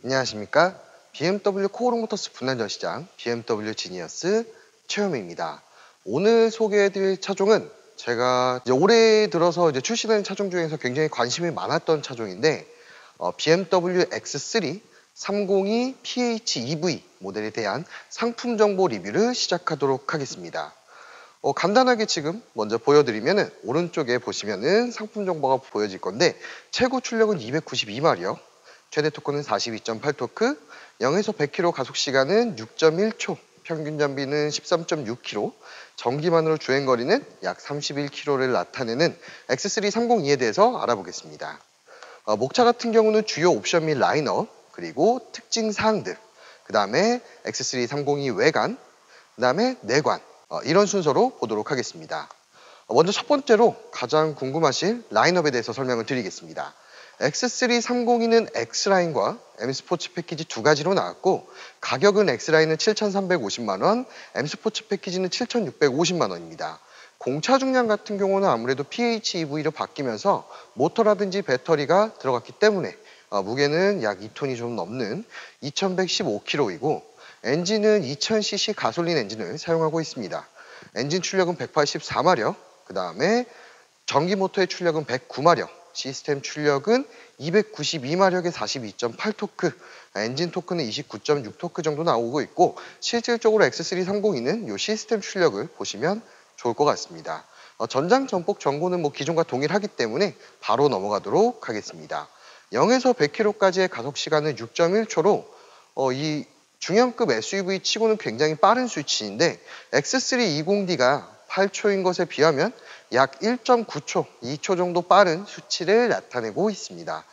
안녕하십니까? BMW 코오롱 모터스 분할 전시장 BMW 지니어스 최현우입니다. 오늘 소개해드릴 차종은 제가 이제 올해 들어서 출시되는 차종 중에서 굉장히 관심이 많았던 차종인데 BMW X3 302 PHEV 모델에 대한 상품 정보 리뷰를 시작하도록 하겠습니다. 간단하게 지금 먼저 보여드리면은 오른쪽에 보시면은 상품 정보가 보여질 건데 최고 출력은 292마력, 최대 토크는 42.8토크, 0에서 100km 가속 시간은 6.1초, 평균 연비는 13.6km, 전기만으로 주행거리는 약 31km를 나타내는 X3 302에 대해서 알아보겠습니다. 목차 같은 경우는 주요 옵션 및 라인업, 그리고 특징 사항들, 그 다음에 X3 302 외관, 그 다음에 내관, 이런 순서로 보도록 하겠습니다. 먼저 첫 번째로 가장 궁금하신 라인업에 대해서 설명을 드리겠습니다. X3 302는 X라인과 M스포츠 패키지 두 가지로 나왔고, 가격은 X라인은 7,350만원, M스포츠 패키지는 7,650만원입니다. 공차 중량 같은 경우는 아무래도 PHEV로 바뀌면서 모터라든지 배터리가 들어갔기 때문에 무게는 약 2톤이 좀 넘는 2,115kg이고, 엔진은 2000cc 가솔린 엔진을 사용하고 있습니다. 엔진 출력은 184마력, 그 다음에 전기 모터의 출력은 109마력, 시스템 출력은 292마력에 42.8토크, 엔진 토크는 29.6토크 정도 나오고 있고, 실질적으로 X3 302는 이 시스템 출력을 보시면 좋을 것 같습니다. 전장 전폭 전고는 기존과 동일하기 때문에 바로 넘어가도록 하겠습니다. 0에서 100km까지의 가속 시간은 6.1초로 이 중형급 SUV 치고는 굉장히 빠른 수치인데, X3 20D가 8초인 것에 비하면 약 1.9초, 2초 정도 빠른 수치를 나타내고 있습니다.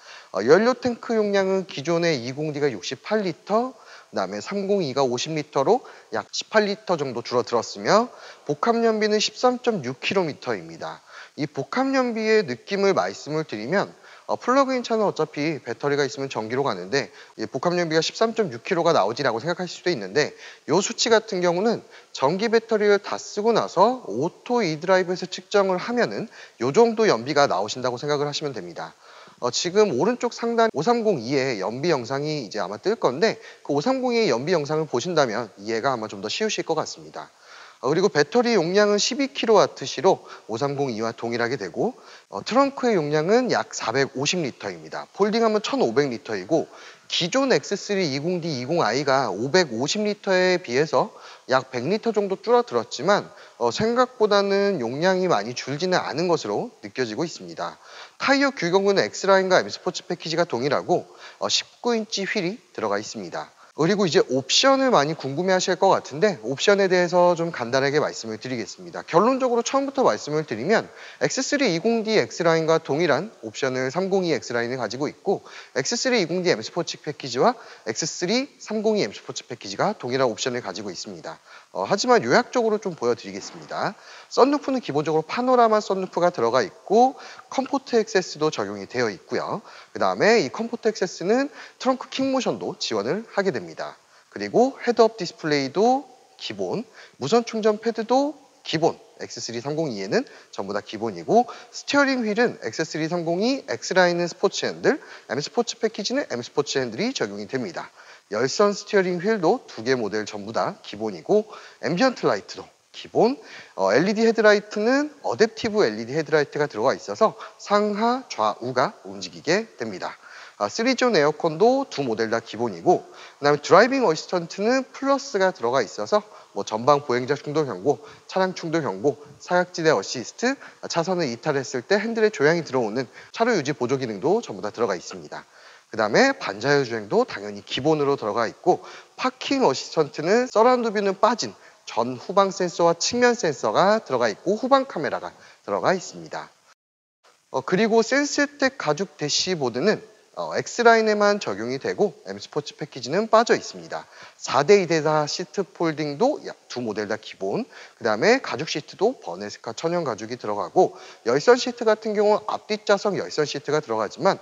연료 탱크 용량은 기존의 20D가 68리터, 그 다음에 302가 50리터로 약 18리터 정도 줄어들었으며, 복합 연비는 13.6km입니다. 이 복합 연비의 느낌을 말씀을 드리면, 플러그인 차는 어차피 배터리가 있으면 전기로 가는데 복합 연비가 13.6km가 나오지라고 생각하실 수도 있는데, 이 수치 같은 경우는 전기 배터리를 다 쓰고 나서 오토 e드라이브에서 측정을 하면은 이 정도 연비가 나오신다고 생각을 하시면 됩니다. 지금 오른쪽 상단 5302의 연비 영상이 이제 아마 뜰 건데, 그 5302의 연비 영상을 보신다면 이해가 아마 좀 더 쉬우실 것 같습니다. 그리고 배터리 용량은 12kWh로 5302와 동일하게 되고, 트렁크의 용량은 약 450리터입니다. 폴딩하면 1500리터이고, 기존 X3 20D 20i가 550리터에 비해서 약 100리터 정도 줄어들었지만 생각보다는 용량이 많이 줄지는 않은 것으로 느껴지고 있습니다. 타이어 규격은 X라인과 M스포츠 패키지가 동일하고 19인치 휠이 들어가 있습니다. 그리고 이제 옵션을 많이 궁금해 하실 것 같은데, 옵션에 대해서 좀 간단하게 말씀을 드리겠습니다. 결론적으로 처음부터 말씀을 드리면 X3 20D X라인과 동일한 옵션을 302 X라인을 가지고 있고, X3 20D M 스포츠 패키지와 X3 302 M 스포츠 패키지가 동일한 옵션을 가지고 있습니다. 하지만 요약적으로 좀 보여드리겠습니다. 썬루프는 기본적으로 파노라마 썬루프가 들어가 있고, 컴포트 액세스도 적용이 되어 있고요. 그 다음에 이 컴포트 액세스는 트렁크 킥모션도 지원을 하게 됩니다. 그리고 헤드업 디스플레이도 기본, 무선 충전 패드도 기본, X3 302에는 전부 다 기본이고, 스티어링 휠은 X3 302, X라인은 스포츠 핸들, M 스포츠 패키지는 M 스포츠 핸들이 적용이 됩니다. 열선 스티어링 휠도 두 개 모델 전부 다 기본이고, 앰비언트 라이트도 기본, LED 헤드라이트는 어댑티브 LED 헤드라이트가 들어가 있어서 상하 좌우가 움직이게 됩니다. 3존 에어컨도 두 모델 다 기본이고, 그 다음에 드라이빙 어시스턴트는 플러스가 들어가 있어서 전방 보행자 충돌 경고, 차량 충돌 경고, 사각지대 어시스트, 차선을 이탈했을 때 핸들에 조향이 들어오는 차로 유지 보조 기능도 전부 다 들어가 있습니다. 그 다음에 반자율 주행도 당연히 기본으로 들어가 있고, 파킹 어시스턴트는 서라운드 뷰는 빠진 전 후방 센서와 측면 센서가 들어가 있고, 후방 카메라가 들어가 있습니다. 그리고 센스텍 가죽 대시보드는 X라인에만 적용이 되고, M스포츠 패키지는 빠져 있습니다. 4대2대4 시트 폴딩도 두 모델 다 기본, 그 다음에 가죽 시트도 버네스카 천연 가죽이 들어가고, 열선 시트 같은 경우는 앞뒷좌석 열선 시트가 들어가지만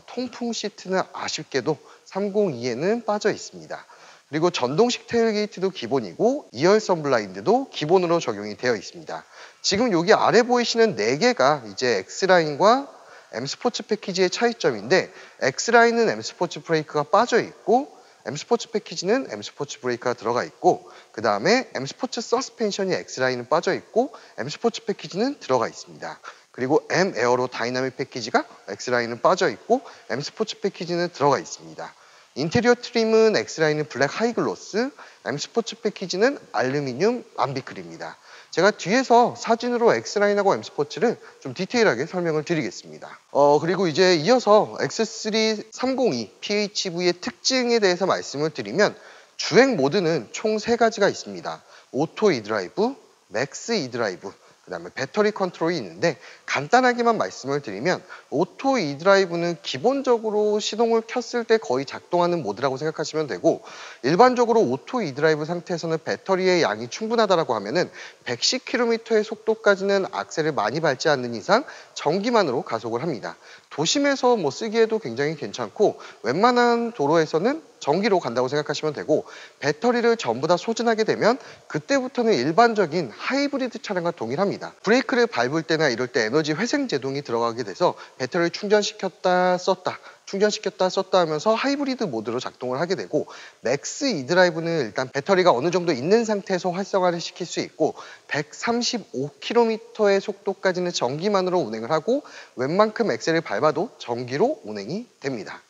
통풍 시트는 아쉽게도 302에는 빠져 있습니다. 그리고 전동식 테일게이트도 기본이고, 2열선 블라인드도 기본으로 적용이 되어 있습니다. 지금 여기 아래 보이시는 4개가 이제 X라인과 M 스포츠 패키지의 차이점인데 X라인은 M 스포츠 브레이크가 빠져 있고 M 스포츠 패키지는 M 스포츠 브레이크가 들어가 있고 그 다음에 M 스포츠 서스펜션이 X라인은 빠져 있고 M 스포츠 패키지는 들어가 있습니다. 그리고 M 에어로 다이나믹 패키지가 X라인은 빠져 있고 M 스포츠 패키지는 들어가 있습니다. 인테리어 트림은 X라인은 블랙 하이글로스, M 스포츠 패키지는 알루미늄 암비클입니다. 제가 뒤에서 사진으로 X라인하고 M 스포츠를 좀 디테일하게 설명을 드리겠습니다. 그리고 이제 이어서 X3 302 PHEV의 특징에 대해서 말씀을 드리면 주행 모드는 총 3가지가 있습니다. 오토 이드라이브, 맥스 이드라이브, 그 다음에 배터리 컨트롤이 있는데 간단하게만 말씀을 드리면 오토 이드라이브는 기본적으로 시동을 켰을 때 거의 작동하는 모드라고 생각하시면 되고 일반적으로 오토 이드라이브 상태에서는 배터리의 양이 충분하다고 하면은 110km의 속도까지는 악셀을 많이 밟지 않는 이상 전기만으로 가속을 합니다. 도심에서 뭐 쓰기에도 굉장히 괜찮고 웬만한 도로에서는 전기로 간다고 생각하시면 되고 배터리를 전부 다 소진하게 되면 그때부터는 일반적인 하이브리드 차량과 동일합니다. 브레이크를 밟을 때나 이럴 때 에너지 회생 제동이 들어가게 돼서 배터리를 충전시켰다 썼다 충전시켰다 썼다 하면서 하이브리드 모드로 작동을 하게 되고 맥스 이드라이브는 일단 배터리가 어느 정도 있는 상태에서 활성화를 시킬 수 있고 135km의 속도까지는 전기만으로 운행을 하고 웬만큼 엑셀을 밟아도 전기로 운행이 됩니다.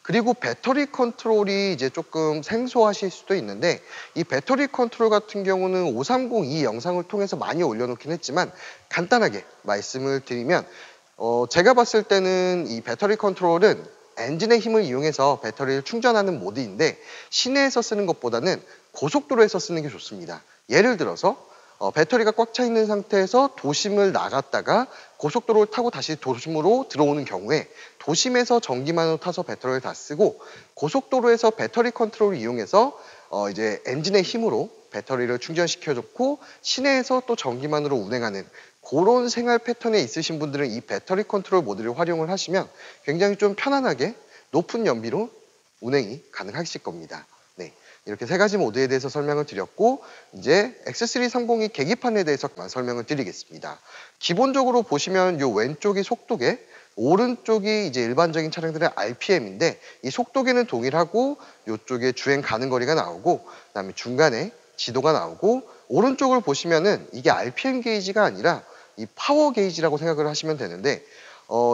그리고 배터리 컨트롤이 이제 조금 생소하실 수도 있는데 이 배터리 컨트롤 같은 경우는 5302 영상을 통해서 많이 올려놓긴 했지만 간단하게 말씀을 드리면 제가 봤을 때는 이 배터리 컨트롤은 엔진의 힘을 이용해서 배터리를 충전하는 모드인데 시내에서 쓰는 것보다는 고속도로에서 쓰는 게 좋습니다. 예를 들어서 배터리가 꽉 차 있는 상태에서 도심을 나갔다가 고속도로를 타고 다시 도심으로 들어오는 경우에 도심에서 전기만으로 타서 배터리를 다 쓰고 고속도로에서 배터리 컨트롤을 이용해서 이제 엔진의 힘으로 배터리를 충전시켜줬고 시내에서 또 전기만으로 운행하는 그런 생활 패턴에 있으신 분들은 이 배터리 컨트롤 모드를 활용을 하시면 굉장히 좀 편안하게 높은 연비로 운행이 가능하실 겁니다. 네, 이렇게 3가지 모드에 대해서 설명을 드렸고 이제 X3 302 계기판에 대해서만 설명을 드리겠습니다. 기본적으로 보시면 이 왼쪽이 속도계, 오른쪽이 이제 일반적인 차량들의 RPM인데 이 속도계는 동일하고 이쪽에 주행 가는 거리가 나오고 그다음에 중간에 지도가 나오고 오른쪽을 보시면은 이게 RPM 게이지가 아니라 이 파워 게이지라고 생각을 하시면 되는데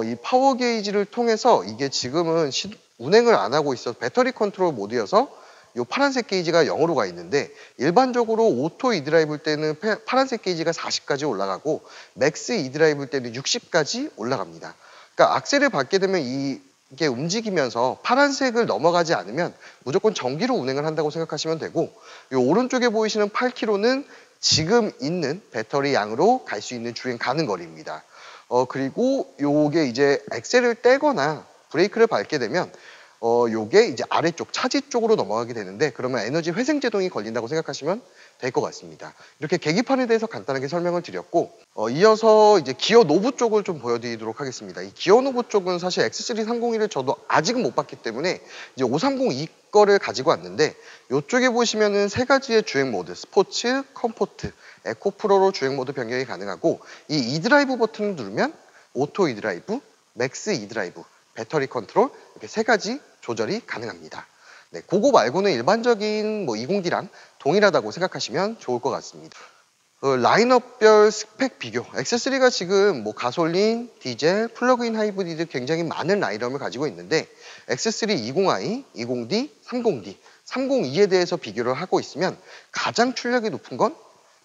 이 파워 게이지를 통해서 이게 지금은 운행을 안 하고 있어 배터리 컨트롤 모드여서 이 파란색 게이지가 0으로 가 있는데 일반적으로 오토 이드라이브일 때는 파란색 게이지가 40까지 올라가고 맥스 이드라이브일 때는 60까지 올라갑니다. 그러니까 악셀을 밟게 되면 이게 움직이면서 파란색을 넘어가지 않으면 무조건 전기로 운행을 한다고 생각하시면 되고 이 오른쪽에 보이시는 8km는 지금 있는 배터리 양으로 갈 수 있는 주행 가는 거리입니다. 그리고 요게 이제 엑셀을 떼거나 브레이크를 밟게 되면 요게 이제 아래쪽 차지 쪽으로 넘어가게 되는데 그러면 에너지 회생 제동이 걸린다고 생각하시면 될 것 같습니다. 이렇게 계기판에 대해서 간단하게 설명을 드렸고 이어서 이제 기어 노브 쪽을 좀 보여드리도록 하겠습니다. 이 기어 노브 쪽은 사실 X3 301을 저도 아직은 못 봤기 때문에 이제 5302 거를 가지고 왔는데 이쪽에 보시면은 3가지의 주행 모드 스포츠, 컴포트, 에코 프로로 주행 모드 변경이 가능하고 이 이드라이브 버튼을 누르면 오토 이드라이브, 맥스 이드라이브, 배터리 컨트롤 이렇게 3가지 조절이 가능합니다. 네, 그거 말고는 일반적인 뭐 20D랑 동일하다고 생각하시면 좋을 것 같습니다. 라인업별 스펙 비교. X3가 지금 뭐 가솔린, 디젤, 플러그인 하이브리드 굉장히 많은 라인업을 가지고 있는데 X3 20i, 20D, 30D, 302에 대해서 비교를 하고 있으면 가장 출력이 높은 건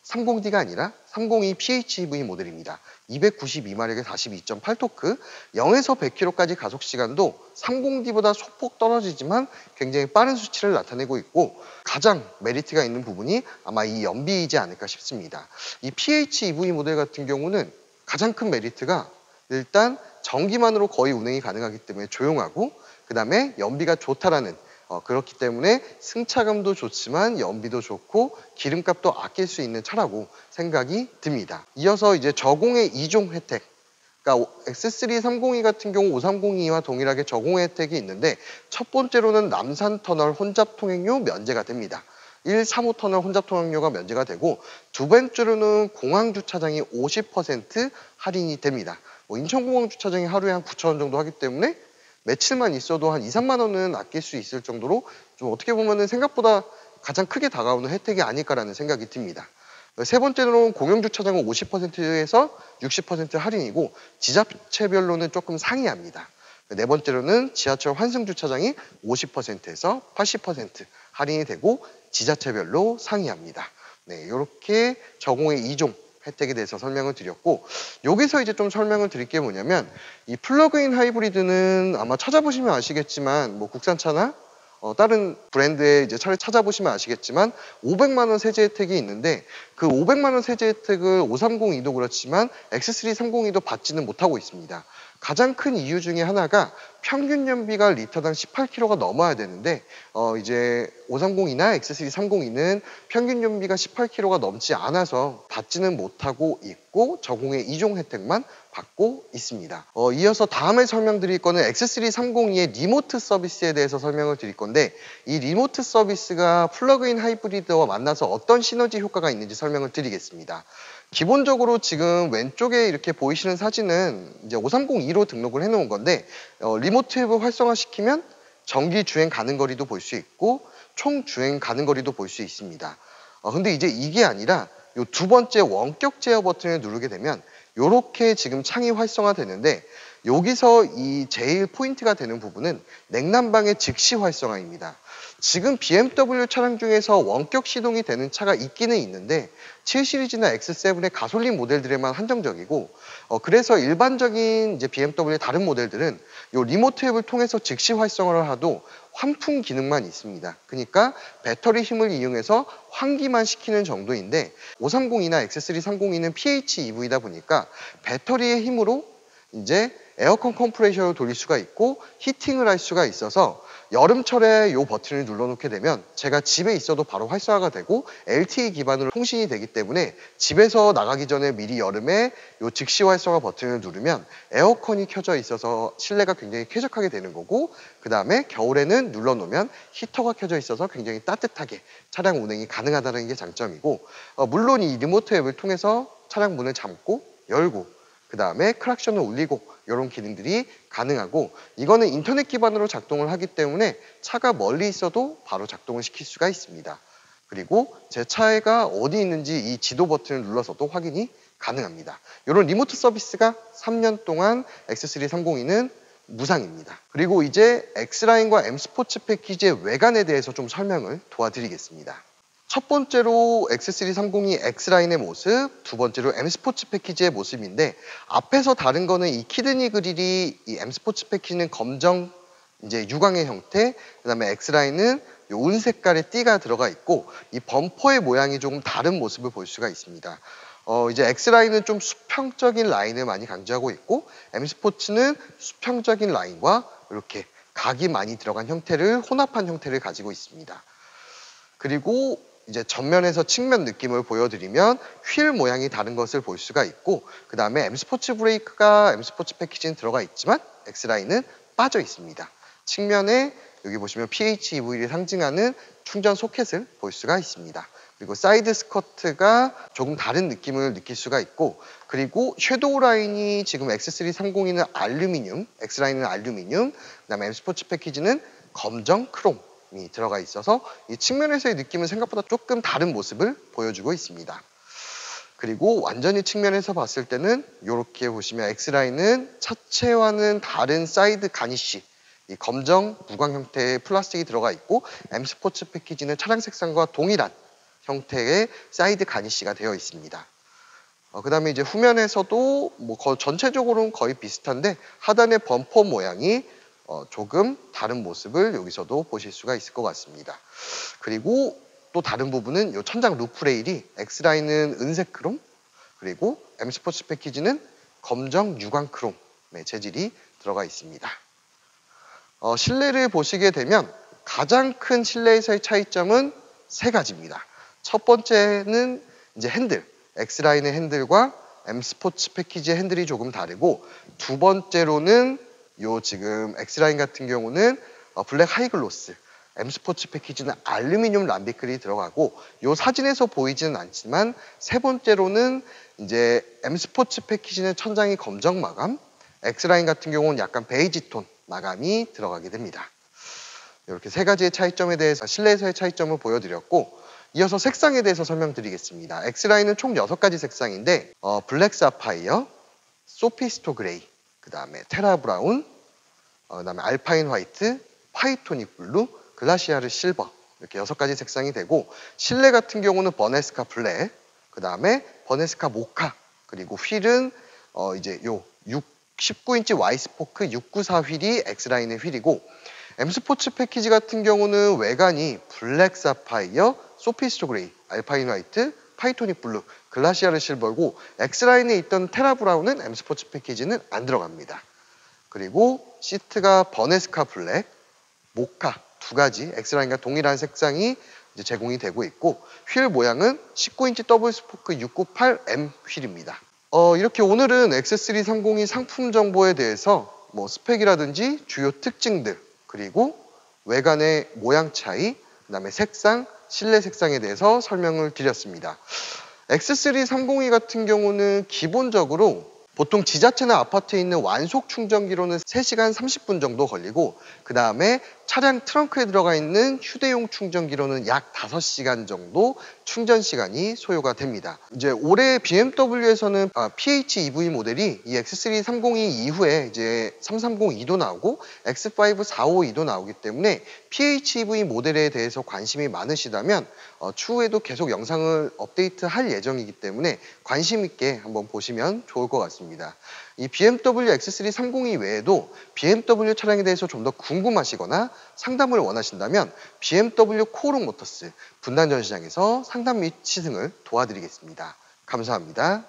30D가 아니라 302 PHEV 모델입니다. 292마력의 42.8토크, 0에서 100km까지 가속 시간도 30D보다 소폭 떨어지지만 굉장히 빠른 수치를 나타내고 있고 가장 메리트가 있는 부분이 아마 이 연비이지 않을까 싶습니다. 이 PHEV 모델 같은 경우는 가장 큰 메리트가 일단 전기만으로 거의 운행이 가능하기 때문에 조용하고 그 다음에 연비가 좋다라는 그렇기 때문에 승차감도 좋지만 연비도 좋고 기름값도 아낄 수 있는 차라고 생각이 듭니다. 이어서 이제 저공해 2종 혜택. 그러니까 X3 302 같은 경우 5302와 동일하게 저공해 혜택이 있는데 첫 번째로는 남산터널 혼잡 통행료 면제가 됩니다. 1, 3호 터널 혼잡 통행료가 면제가 되고 두 번째로는 공항 주차장이 50% 할인이 됩니다. 인천공항 주차장이 하루에 한 9천 원 정도 하기 때문에 며칠만 있어도 한 2, 3만 원은 아낄 수 있을 정도로 좀 어떻게 보면은 생각보다 가장 크게 다가오는 혜택이 아닐까라는 생각이 듭니다. 세 번째로는 공영 주차장은 50%에서 60% 할인이고 지자체별로는 조금 상이합니다. 네 번째로는 지하철 환승주차장이 50%에서 80% 할인이 되고 지자체별로 상이합니다. 네, 이렇게 저공의 2종 혜택에 대해서 설명을 드렸고, 여기서 이제 좀 설명을 드릴 게 뭐냐면, 이 플러그인 하이브리드는 아마 찾아보시면 아시겠지만 뭐 국산차나 다른 브랜드의 이제 차를 찾아보시면 아시겠지만 500만 원 세제 혜택이 있는데, 그 500만 원 세제 혜택을 5302도 그렇지만 X330e도 받지는 못하고 있습니다. 가장 큰 이유 중에 하나가 평균 연비가 리터당 18km가 넘어야 되는데 이제 530이나 X330e는 평균 연비가 18km가 넘지 않아서 받지는 못하고 있고 저공의 2종 혜택만 받고 있습니다. 이어서 다음에 설명드릴 거는 X330e의 리모트 서비스에 대해서 설명을 드릴 건데, 이 리모트 서비스가 플러그인 하이브리드와 만나서 어떤 시너지 효과가 있는지 설명을 드리겠습니다. 기본적으로 지금 왼쪽에 이렇게 보이시는 사진은 이제 5302로 등록을 해놓은 건데, 리모트 앱을 활성화시키면 정기 주행 가능 거리도 볼 수 있고 총 주행 가능 거리도 볼 수 있습니다. 근데 이제 이게 아니라 요 두 번째 원격 제어 버튼을 누르게 되면 요렇게 지금 창이 활성화되는데, 여기서 이 제일 포인트가 되는 부분은 냉난방의 즉시 활성화입니다. 지금 BMW 차량 중에서 원격 시동이 되는 차가 있기는 있는데 7 시리즈나 X7의 가솔린 모델들에만 한정적이고, 그래서 일반적인 이제 BMW의 다른 모델들은 이 리모트 앱을 통해서 즉시 활성화를 하도 환풍 기능만 있습니다. 그러니까 배터리 힘을 이용해서 환기만 시키는 정도인데, 530이나 X330e는 PHEV이다 보니까 배터리의 힘으로 이제 에어컨 컴프레셔를 돌릴 수가 있고 히팅을 할 수가 있어서 여름철에 이 버튼을 눌러놓게 되면 제가 집에 있어도 바로 활성화가 되고 LTE 기반으로 통신이 되기 때문에 집에서 나가기 전에 미리 여름에 이 즉시 활성화 버튼을 누르면 에어컨이 켜져 있어서 실내가 굉장히 쾌적하게 되는 거고, 그 다음에 겨울에는 눌러놓으면 히터가 켜져 있어서 굉장히 따뜻하게 차량 운행이 가능하다는 게 장점이고, 물론 이 리모트 앱을 통해서 차량 문을 잠고 열고 그 다음에 클락션을 울리고 이런 기능들이 가능하고, 이거는 인터넷 기반으로 작동을 하기 때문에 차가 멀리 있어도 바로 작동을 시킬 수가 있습니다. 그리고 제 차가 어디 있는지 이 지도 버튼을 눌러서도 확인이 가능합니다. 이런 리모트 서비스가 3년 동안 X330e는 무상입니다. 그리고 이제 X라인과 M스포츠 패키지의 외관에 대해서 좀 설명을 도와드리겠습니다. 첫 번째로 X330e X라인의 모습, 두 번째로 M스포츠 패키지의 모습인데, 앞에서 다른 거는 이 키드니 그릴이 이 M스포츠 패키지는 검정 이제 유광의 형태, 그 다음에 X라인은 요 은 색깔의 띠가 들어가 있고 이 범퍼의 모양이 조금 다른 모습을 볼 수가 있습니다. 이제 X라인은 좀 수평적인 라인을 많이 강조하고 있고, M스포츠는 수평적인 라인과 이렇게 각이 많이 들어간 형태를 혼합한 형태를 가지고 있습니다. 그리고 이제 전면에서 측면 느낌을 보여드리면 휠 모양이 다른 것을 볼 수가 있고, 그 다음에 M스포츠 브레이크가 M스포츠 패키지는 들어가 있지만 X라인은 빠져 있습니다. 측면에 여기 보시면 PHEV를 상징하는 충전 소켓을 볼 수가 있습니다. 그리고 사이드 스커트가 조금 다른 느낌을 느낄 수가 있고, 그리고 섀도우 라인이 지금 X330e는 알루미늄, X라인은 알루미늄, 그 다음에 M스포츠 패키지는 검정 크롬 이 들어가 있어서 이 측면에서의 느낌은 생각보다 조금 다른 모습을 보여주고 있습니다. 그리고 완전히 측면에서 봤을 때는 이렇게 보시면 X라인은 차체와는 다른 사이드 가니쉬, 이 검정 무광 형태의 플라스틱이 들어가 있고, M스포츠 패키지는 차량 색상과 동일한 형태의 사이드 가니쉬가 되어 있습니다. 그 다음에 이제 후면에서도 뭐 전체적으로는 거의 비슷한데 하단의 범퍼 모양이 조금 다른 모습을 여기서도 보실 수가 있을 것 같습니다. 그리고 또 다른 부분은 이 천장 루프 레일이 X라인은 은색 크롬, 그리고 M스포츠 패키지는 검정 유광 크롬의 재질이 들어가 있습니다. 실내를 보시게 되면 가장 큰 실내에서의 차이점은 세 가지입니다. 첫 번째는 이제 핸들, X라인의 핸들과 M스포츠 패키지의 핸들이 조금 다르고, 두 번째로는 요 지금 X라인 같은 경우는 블랙 하이글로스, M 스포츠 패키지는 알루미늄 람비클이 들어가고 이 사진에서 보이지는 않지만 세 번째로는 이제 M 스포츠 패키지는 천장이 검정 마감, X라인 같은 경우는 약간 베이지 톤 마감이 들어가게 됩니다. 이렇게 세 가지의 차이점에 대해서 실내에서의 차이점을 보여드렸고, 이어서 색상에 대해서 설명드리겠습니다. X라인은 총 6가지 색상인데 블랙 사파이어, 소피스토 그레이, 그 다음에 테라 브라운, 그 다음에 알파인 화이트, 파이토닉 블루, 글라시아르 실버, 이렇게 6가지 색상이 되고, 실내 같은 경우는 버네스카 블랙, 그 다음에 버네스카 모카, 그리고 휠은 이제 요 19인치 Y스포크 694 휠이 X라인의 휠이고, M 스포츠 패키지 같은 경우는 외관이 블랙 사파이어, 소피스토 그레이, 알파인 화이트, 파이토닉 블루, 글라시아르 실버고, X라인에 있던 테라 브라운은 M 스포츠 패키지는 안 들어갑니다. 그리고 시트가 버네스카 블랙, 모카 2가지 X라인과 동일한 색상이 이제 제공이 되고 있고, 휠 모양은 19인치 더블 스포크 698M 휠입니다. 이렇게 오늘은 X330이 상품 정보에 대해서 뭐 스펙이라든지 주요 특징들, 그리고 외관의 모양 차이, 그 다음에 색상, 실내 색상에 대해서 설명을 드렸습니다. X330이 같은 경우는 기본적으로 보통 지자체나 아파트에 있는 완속 충전기로는 3시간 30분 정도 걸리고, 그 다음에 차량 트렁크에 들어가 있는 휴대용 충전기로는 약 5시간 정도 충전 시간이 소요가 됩니다. 이제 올해 BMW에서는 PHEV 모델이 이 X330이 이후에 이제 330e도 나오고 X5 452도 나오기 때문에 PHEV 모델에 대해서 관심이 많으시다면 추후에도 계속 영상을 업데이트할 예정이기 때문에 관심 있게 한번 보시면 좋을 것 같습니다. 이 BMW X330이 외에도 BMW 차량에 대해서 좀 더 궁금하시거나 상담을 원하신다면 BMW 코오롱 모터스 분당 전시장에서 상담 및 시승을 도와드리겠습니다. 감사합니다.